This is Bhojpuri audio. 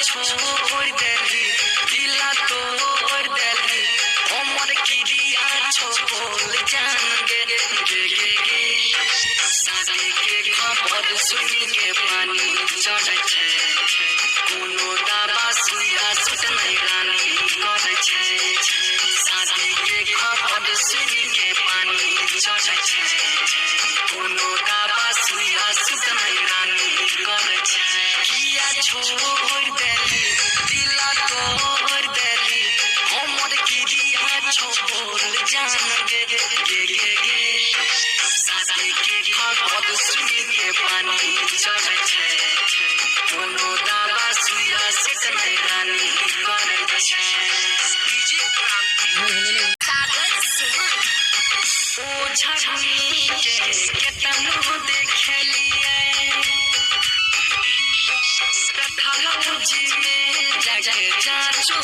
छोड़ देली दिला तोड़ देली हमर किरिया छो बोल जान गे शादी के खबर सुन के पानी चढ़ छै कोनो दवा सुइया सुत नहीं रानी कर छै शादी के खबर सुन के पानी चढ़ छै कोनो दवा सुइया सुत नहीं रानी कर छै किया छोड़ देली दिला तोड़ देली हमर किरिया छो बोल जान गे शादी के खबर सुन के पानी चढ़ छै कोनो दवा सुइया सुत नहीं रानी कर छै ओ झगनी के केतनो देखलिए कथलौजी में जग जाचो